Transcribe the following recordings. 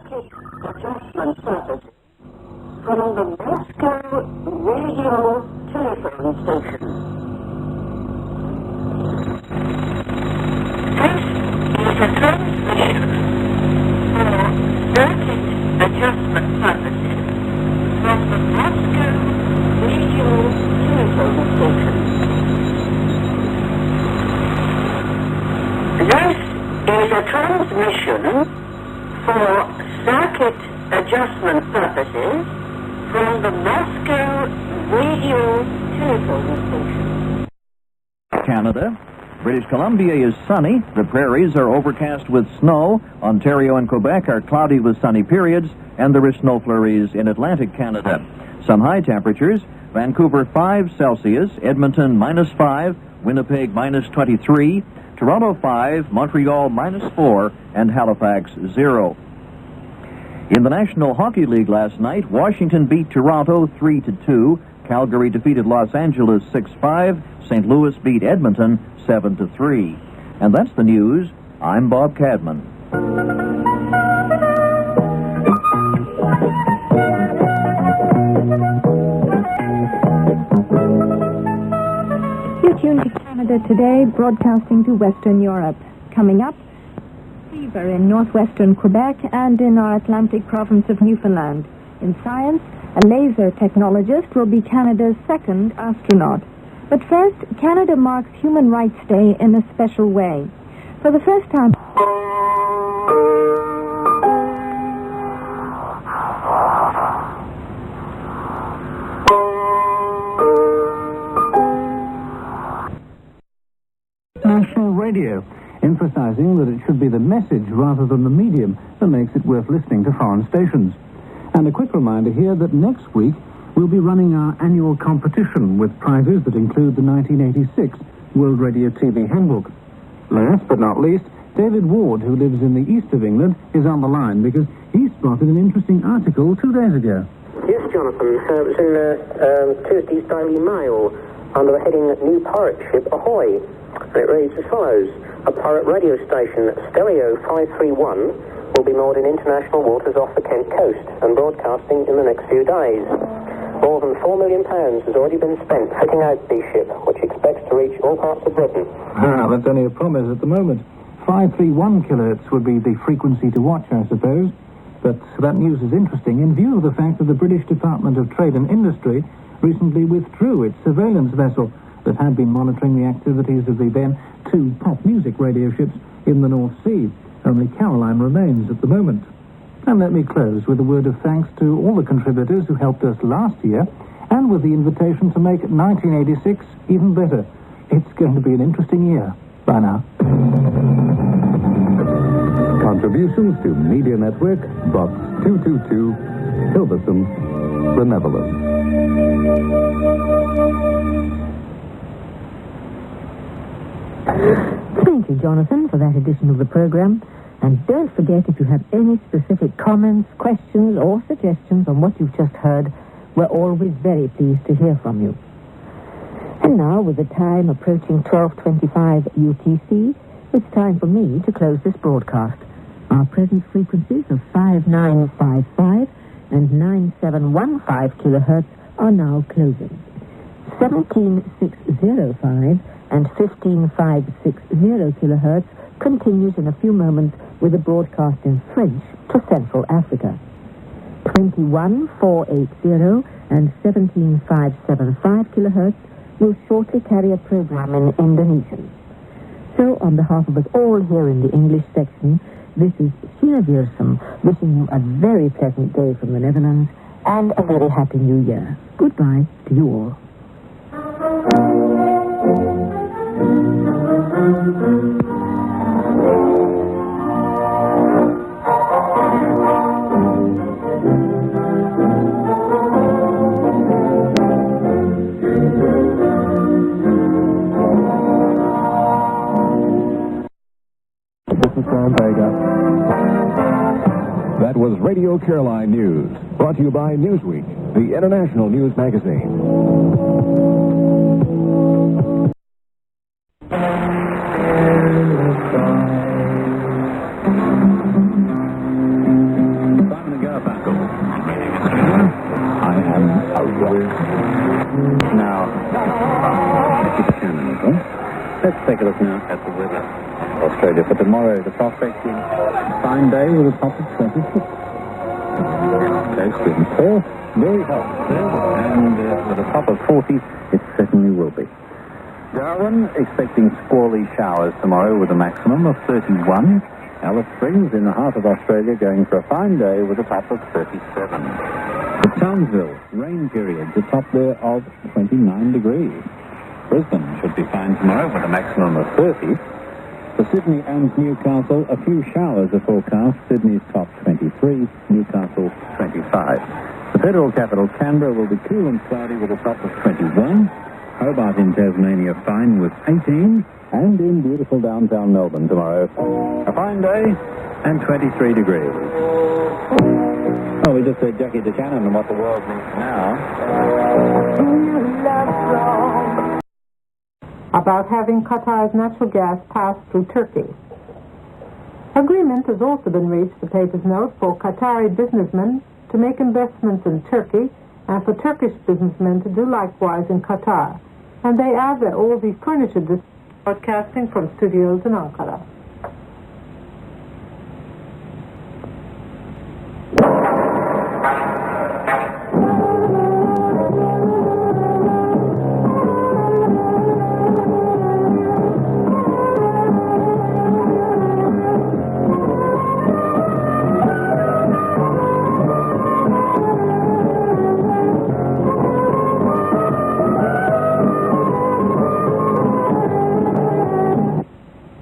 circuit adjustment purposes from the Moscow radio telephone station. This is a transmission for circuit adjustment purposes from the Moscow radio telephone station. This is a transmission for circuit adjustment purposes from the Moscow radio telephone station. Canada. British Columbia is sunny. The prairies are overcast with snow. Ontario and Quebec are cloudy with sunny periods, and there is snow flurries in Atlantic Canada. Some high temperatures: Vancouver 5 Celsius, Edmonton -5, Winnipeg -23, Toronto 5, Montreal -4, and Halifax 0. In the National Hockey League last night, Washington beat Toronto 3-2, Calgary defeated Los Angeles 6-5, St. Louis beat Edmonton 7-3. And that's the news. I'm Bob Cadman. You're tuned to Canada Today, broadcasting to Western Europe. Coming up, fever in northwestern Quebec and in our Atlantic province of Newfoundland. In science, a laser technologist will be Canada's second astronaut. But first, Canada marks Human Rights Day in a special way. For the first time... National radio, emphasizing that it should be the message rather than the medium that makes it worth listening to foreign stations. And a quick reminder here that next week we'll be running our annual competition with prizes that include the 1986 World Radio TV Handbook. Last but not least, David Ward, who lives in the east of England, is on the line because he spotted an interesting article 2 days ago. Yes, Jonathan. It was in Tuesday's Daily Mail under the heading New Pirate Ship Ahoy. And it reads as follows: a pirate radio station, Stereo 531, will be moored in international waters off the Kent coast and broadcasting in the next few days. More than £4 million has already been spent fitting out the ship, which expects to reach all parts of Britain. That's only a promise at the moment. 531 kilohertz would be the frequency to watch, I suppose. But that news is interesting in view of the fact that the British Department of Trade and Industry recently withdrew its surveillance vessel that had been monitoring the activities of the then 2 pop music radio ships in the North Sea. Only Caroline remains at the moment. And let me close with a word of thanks to all the contributors who helped us last year, and with the invitation to make 1986 even better. It's going to be an interesting year. Bye now. Contributions to Media Network, Box 222, Hilversum, the Netherlands. Thank you, Jonathan, for that edition of the program. And don't forget, if you have any specific comments, questions, or suggestions on what you've just heard, we're always very pleased to hear from you. And now, with the time approaching 12:25 UTC, it's time for me to close this broadcast. Our present frequencies of 5955 and 9715 kilohertz are now closing. 17605 and 15560 kilohertz continues in a few moments with a broadcast in French to Central Africa. 21480 and 17575 kilohertz will shortly carry a program in Indonesian. So, on behalf of us all here in the English section, this is Sheena Viersum wishing you a very pleasant day from the Netherlands and a very happy New Year. Goodbye to you all. Vega. That was Radio Caroline News, brought to you by Newsweek, the international news magazine. Let's take a look now at the weather. Australia for tomorrow, the prospect is a fine day with a top of 26. Coast in Perth, very hot. And with a top of 40, it certainly will be. Darwin expecting squally showers tomorrow with a maximum of 31. Alice Springs in the heart of Australia going for a fine day with a top of 37. At Townsville, rain periods, a top there of 29 degrees. Brisbane should be fine tomorrow with a maximum of 30. For Sydney and Newcastle, a few showers are forecast. Sydney's top 23, Newcastle 25. The federal capital, Canberra, will be cool and cloudy with a top of 21. Hobart in Tasmania fine with 18. And in beautiful downtown Melbourne tomorrow, a fine day and 23 degrees. Oh, we just heard Jackie DeChannon and what the world needs now. About having Qatar's natural gas pass through Turkey. Agreement has also been reached, the papers note, for Qatari businessmen to make investments in Turkey and for Turkish businessmen to do likewise in Qatar. And they add that all the furniture broadcasting from studios in Ankara.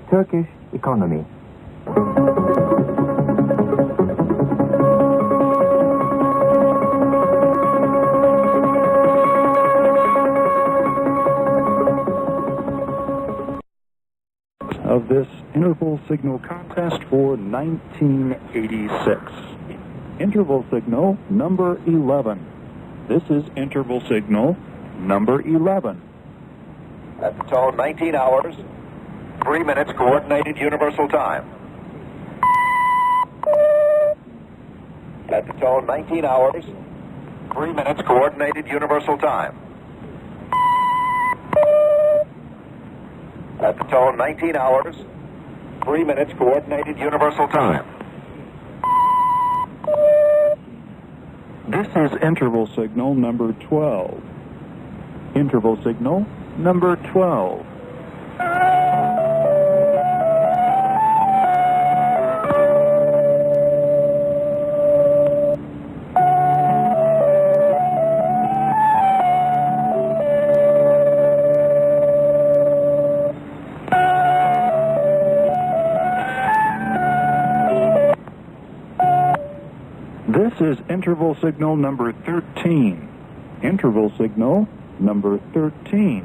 Turkish economy. Of this interval signal contest for 1986. Interval signal number 11. This is interval signal number 11. At the tone, 19 hours. 3 minutes, coordinated universal time. At the tone, 19 hours, 3 minutes, coordinated universal time. At the tone, 19 hours, 3 minutes, coordinated universal time. This is interval signal number 12. Interval signal number 12. This is interval signal number 13. Interval signal number 13.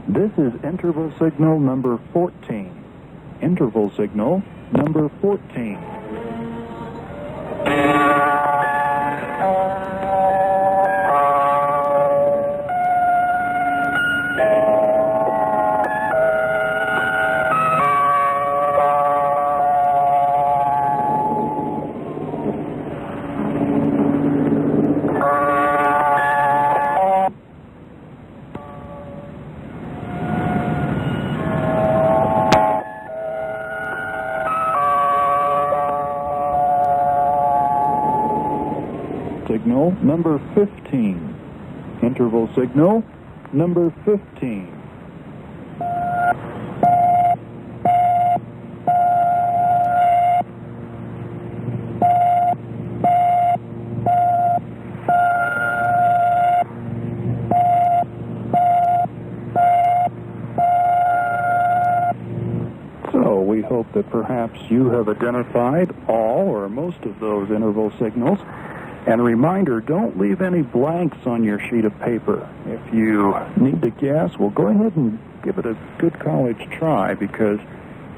This is interval signal number 14. Interval signal number 14. Signal number 15. Interval signal number 15. So we hope that perhaps you have identified all or most of those interval signals. And a reminder, don't leave any blanks on your sheet of paper. If you need to guess, well, go ahead and give it a good college try, because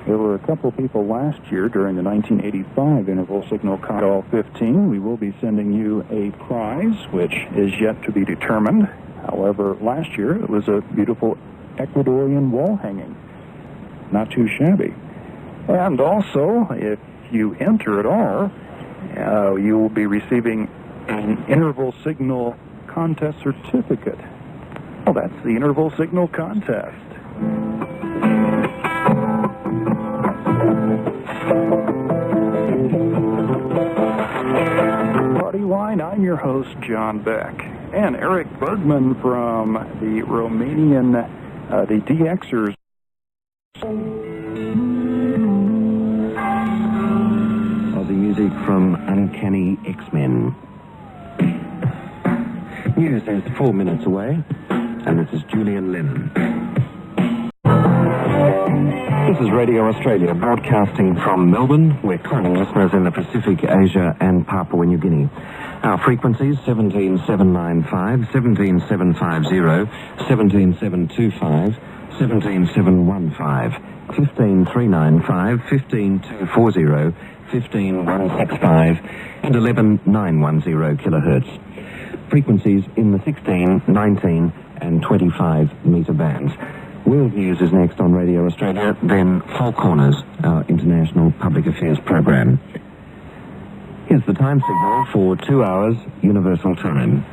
there were a couple of people last year during the 1985 interval signal contest, all 15. We will be sending you a prize, which is yet to be determined. However, last year it was a beautiful Ecuadorian wall hanging. Not too shabby. And also, if you enter at all, you will be receiving an interval signal contest certificate. Well, that's the interval signal contest. Party Line, I'm your host, John Beck. And Eric Bergman from the Romanian, the DXers. Of the music from Uncanny X-Men. News is 4 minutes away, and this is Julian Lennon. This is Radio Australia, broadcasting from Melbourne. We're calling listeners in the Pacific, Asia, and Papua New Guinea. Our frequencies, 17795, 17750, 17725, 17715, 15395, 15240, 15165, and 11910 kilohertz. Frequencies in the 16, 19, and 25 metre bands. World News is next on Radio Australia, then Four Corners, our international public affairs program. Here's the time signal for 2 hours Universal Time.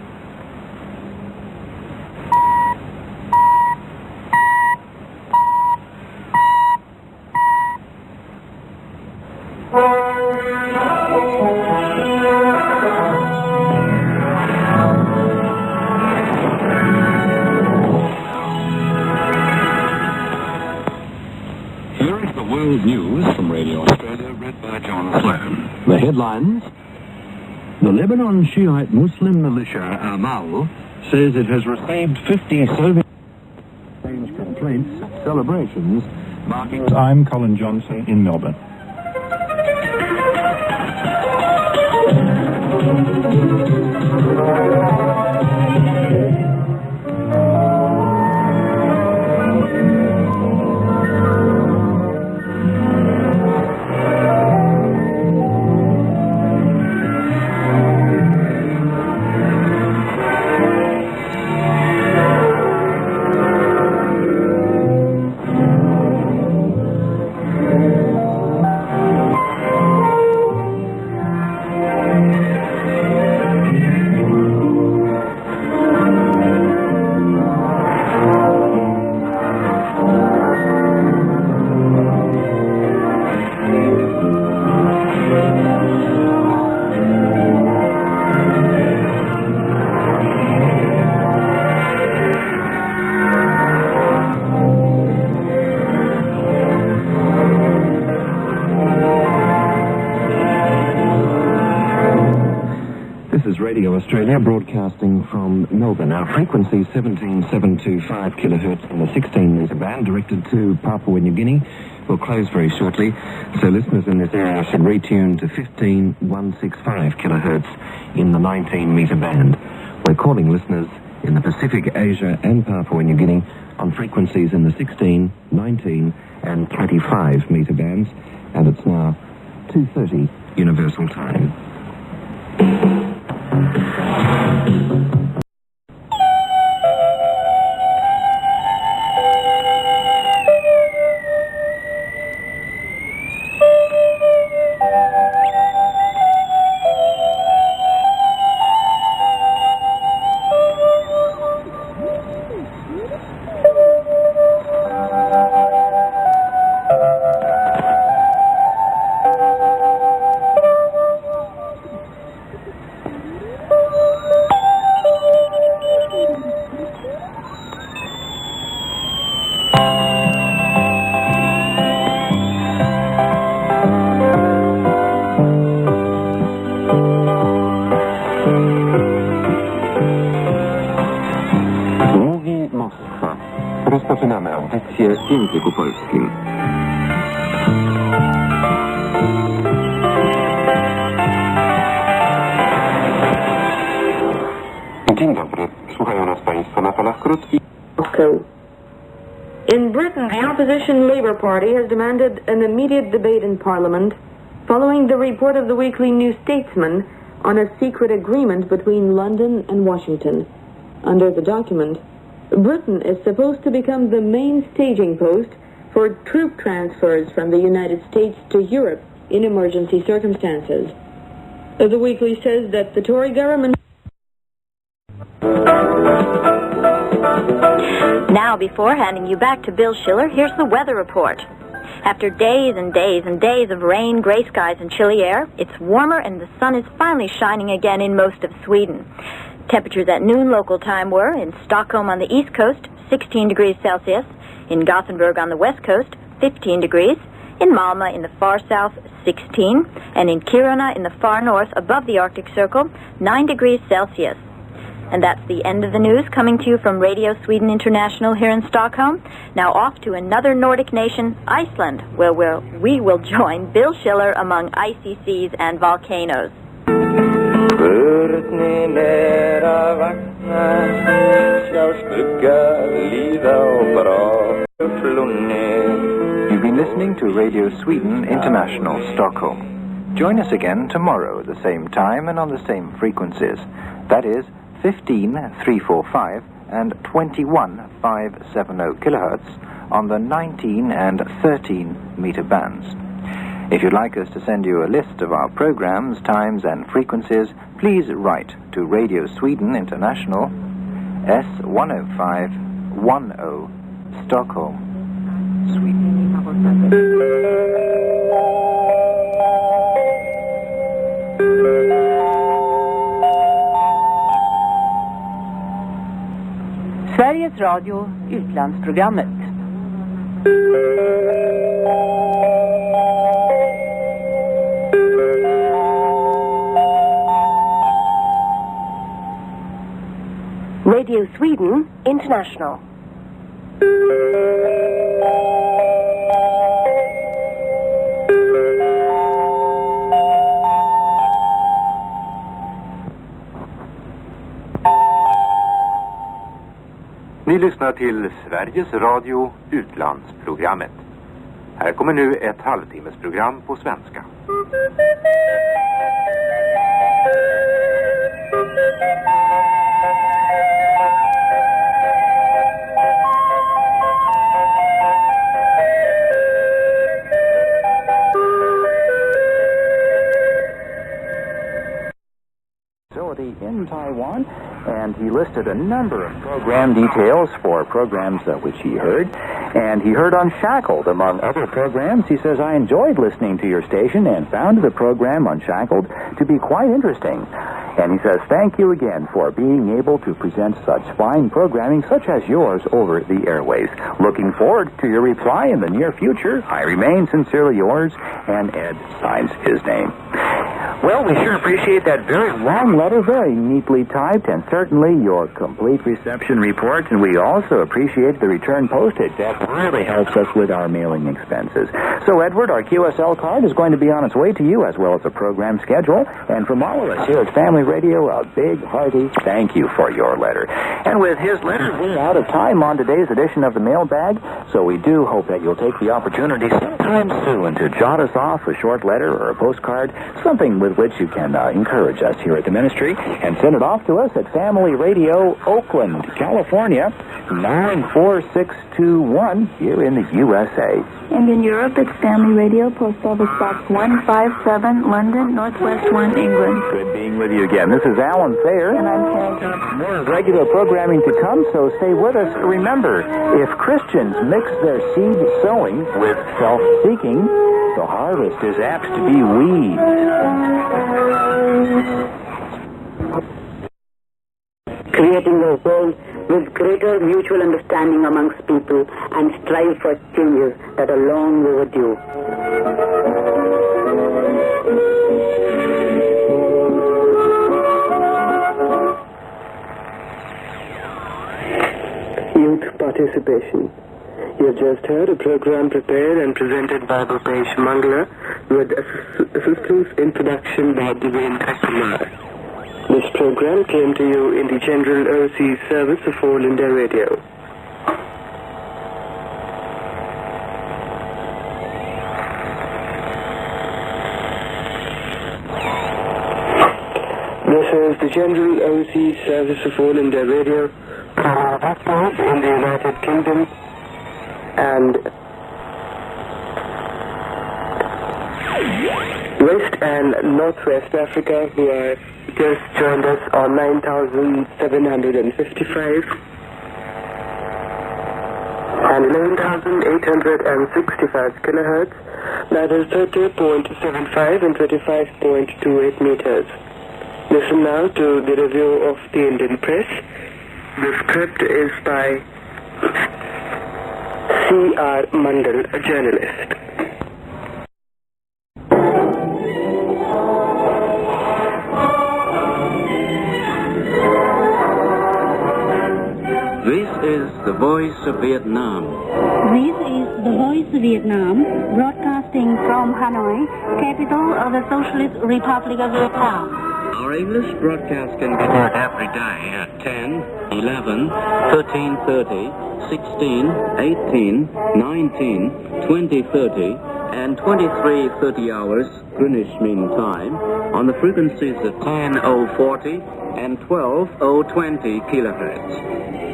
News from Radio Australia, read by John Sloan. The headlines: the Lebanon Shiite Muslim militia Amal says it has received 50 Soviet complaints, celebrations, marking... I'm Colin Johnson in Melbourne. Australia, broadcasting from Melbourne. Our frequency 17725 kilohertz in the 16 metre band, directed to Papua New Guinea. Will close very shortly, so listeners in this area should retune to 15165 kilohertz in the 19 metre band. We're calling listeners in the Pacific, Asia, and Papua New Guinea on frequencies in the 16, 19, and 25 metre bands, and it's now 2:30 Universal Time. Rozpoczynamy audycję w języku polskim. Dzień dobry. Słuchają nas Państwo na falach krótkich. In Britain, the opposition Labour Party has demanded an immediate debate in Parliament following the report of the weekly New Statesman on a secret agreement between London and Washington. under the document, Britain is supposed to become the main staging post for troop transfers from the United States to Europe in emergency circumstances. The weekly says that the Tory government... Now, before handing you back to Bill Schiller, here's the weather report. After days and days and days of rain, gray skies, and chilly air, it's warmer and the sun is finally shining again in most of Sweden. Temperatures at noon local time were, in Stockholm on the east coast, 16 degrees Celsius, in Gothenburg on the west coast, 15 degrees, in Malmö in the far south, 16, and in Kiruna in the far north above the Arctic Circle, 9 degrees Celsius. And that's the end of the news, coming to you from Radio Sweden International here in Stockholm. Now off to another Nordic nation, Iceland, where we will join Bill Schiller among icy seas and volcanoes. You've been listening to Radio Sweden International, Stockholm. Join us again tomorrow at the same time and on the same frequencies. That is 15,345 and 21,570 kilohertz on the 19 and 13 meter bands. If you'd like us to send you a list of our programs, times and frequencies, please write to Radio Sweden International, S10510, Stockholm, Sweden. Sveriges Radio, utlandsprogrammet. Radio Sweden International. Ni lyssnar till Sveriges Radio utlandsprogrammet. Här kommer nu ett halvtimmesprogram på svenska. In Taiwan, and he listed a number of program details for programs which he heard, and he heard Unshackled among other programs. He says, I enjoyed listening to your station and found the program Unshackled to be quite interesting. And he says, thank you again for being able to present such fine programming such as yours over the airways. Looking forward to your reply in the near future. I remain sincerely yours, and Ed signs his name. Well, we sure appreciate that very long letter, very neatly typed, and certainly your complete reception report. And we also appreciate the return postage. That really helps us with our mailing expenses. So, Edward, our QSL card is going to be on its way to you, as well as a program schedule. And from all of us here at Family Radio, a big, hearty thank you for your letter. And with his letter, we're out of time on today's edition of the Mailbag. So we do hope that you'll take the opportunity sometime soon to jot us off a short letter or a postcard, something with which you can encourage us here at the ministry, and send it off to us at Family Radio, Oakland, California, 94621, here in the USA. And in Europe, it's Family Radio, Post Office Box 157, London, Northwest 1, England. Good being with you again. This is Alan Thayer. And I'm Karen. More regular programming to come, so stay with us. Remember, if Christians mix their seed sowing with self-seeking, the harvest is apt to be weeds. Creating a world with greater mutual understanding amongst people and strive for changes that are long overdue. Youth participation. You have just heard a program prepared and presented by Bhupesh Mangala with assistance in production by Devin Kumar. This program came to you in the General Overseas Service of All India Radio. This is the General Overseas Service of All India Radio, Westport in the United Kingdom, and West and Northwest Africa, who have just joined us on 9,755 and 11,865 kilohertz, that is 30.75 and 25.28 meters. Listen now to the review of the Indian press. The script is by C.R. Mandal, a journalist. This is the voice of Vietnam. This is the voice of Vietnam, broadcasting from Hanoi, capital of the Socialist Republic of Vietnam. Our English broadcast can be heard every day at 10, 11, 13:30, 16, 18, 19, 20:30, and 23:30 hours Greenwich Mean Time on the frequencies of 10:040 and 12:020 kilohertz.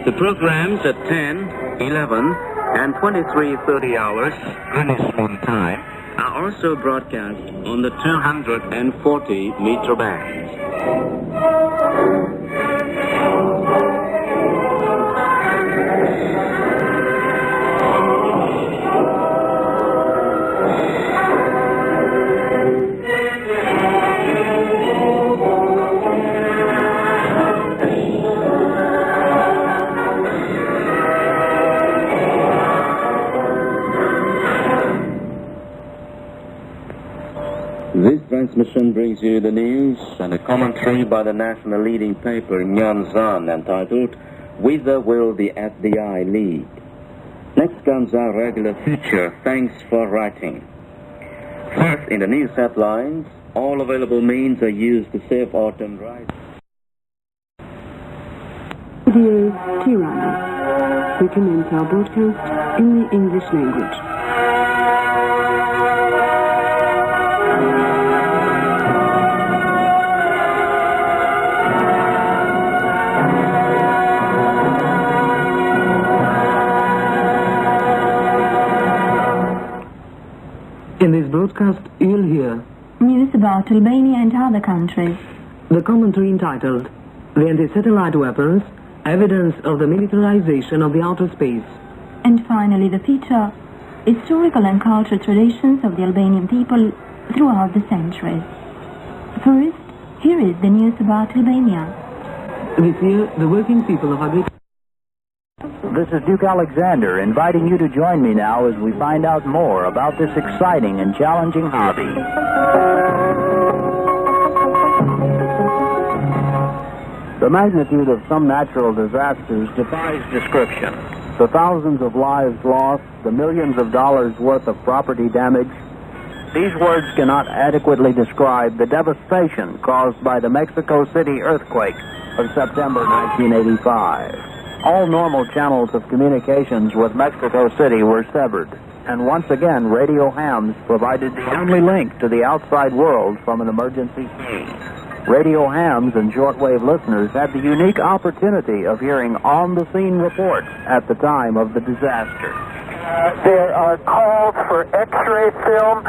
The programs at 10, 11, and 23:30 hours Greenwich Mean Time are also broadcast on the 240 meter bands. This transmission brings you the news and a commentary by the national leading paper Nyanzan, entitled "Whither Will the FDI Lead?" Next comes our regular feature, Thanks for Writing. First, in the news headlines, all available means are used to save autumn rights. Dear Tirana, we commence our broadcast in the English language. In this broadcast, you'll hear news about Albania and other countries. The commentary entitled "The Anti-Satellite Weapons, Evidence of the Militarization of the Outer Space." And finally, the feature, Historical and Cultural Traditions of the Albanian People Throughout the Centuries. First, here is the news about Albania. This year, the working people of Albania... This is Duke Alexander inviting you to join me now as we find out more about this exciting and challenging hobby. The magnitude of some natural disasters defies description. The thousands of lives lost, the millions of dollars worth of property damage. These words cannot adequately describe the devastation caused by the Mexico City earthquake of September 1985. All normal channels of communications with Mexico City were severed, and once again radio hams provided the only link to the outside world from an emergency scene. Radio hams and shortwave listeners had the unique opportunity of hearing on-the-scene reports at the time of the disaster. There are calls for X-ray film.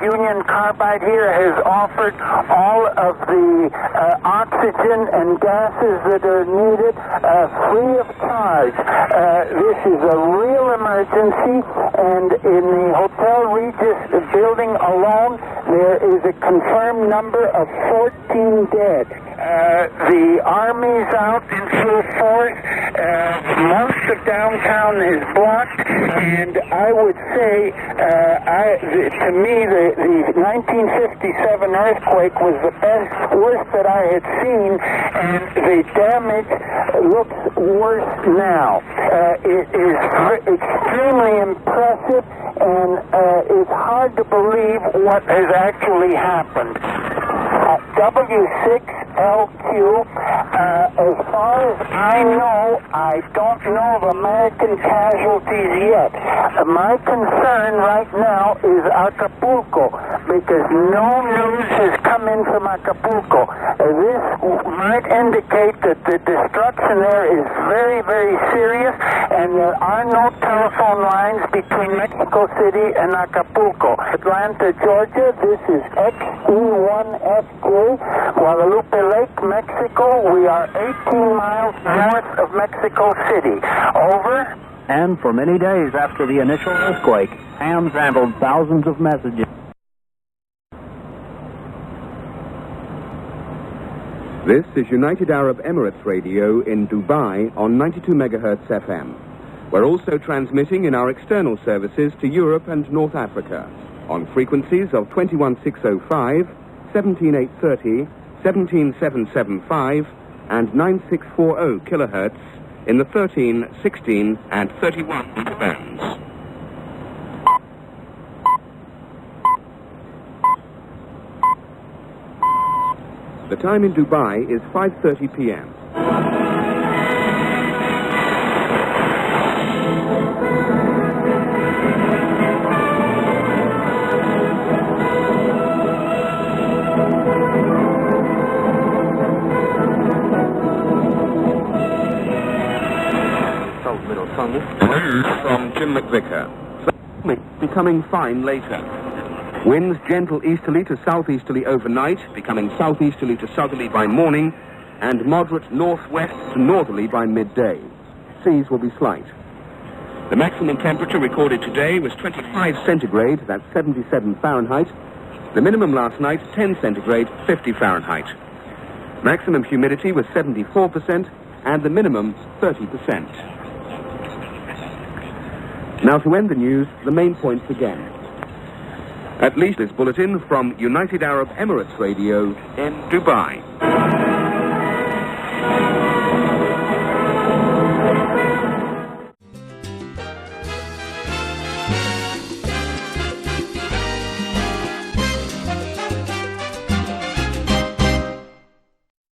Union Carbide here has offered all of the oxygen and gases that are needed free of charge. This is a real emergency, and in the Hotel Regis building alone, there is a confirmed number of 14 dead. The Army's out in full force. Most of downtown is blocked, and I would say, to me, the 1957 earthquake was the worst that I had seen, and the damage looks worse now. It is extremely impressive, and it's hard to believe what has actually happened. W6LQ. As far as I know, I don't know of American casualties yet. My concern right now is Acapulco, because no news has come in from Acapulco. This might indicate that the destruction there is very, very serious, and there are no telephone lines between Mexico City and Acapulco. Atlanta, Georgia, this is XE1FJ, Guadalupe Lake, Mexico. We are 18 miles north of Mexico City. Over. And for many days after the initial earthquake, hams handled thousands of messages. This is United Arab Emirates Radio in Dubai on 92 megahertz FM. We're also transmitting in our external services to Europe and North Africa on frequencies of 21605, 17830, 17775 and 9640 kilohertz in the 13, 16 and 31 meter bands. The time in Dubai is 5:30 p.m. From Jim McVicker. Becoming fine later. Winds gentle easterly to southeasterly overnight, becoming southeasterly to southerly by morning, and moderate northwest to northerly by midday. Seas will be slight. The maximum temperature recorded today was 25 centigrade, that's 77 Fahrenheit. The minimum last night, 10 centigrade, 50 Fahrenheit. Maximum humidity was 74%, and the minimum 30%. Now to end the news, the main points again. At least this bulletin from United Arab Emirates Radio in Dubai.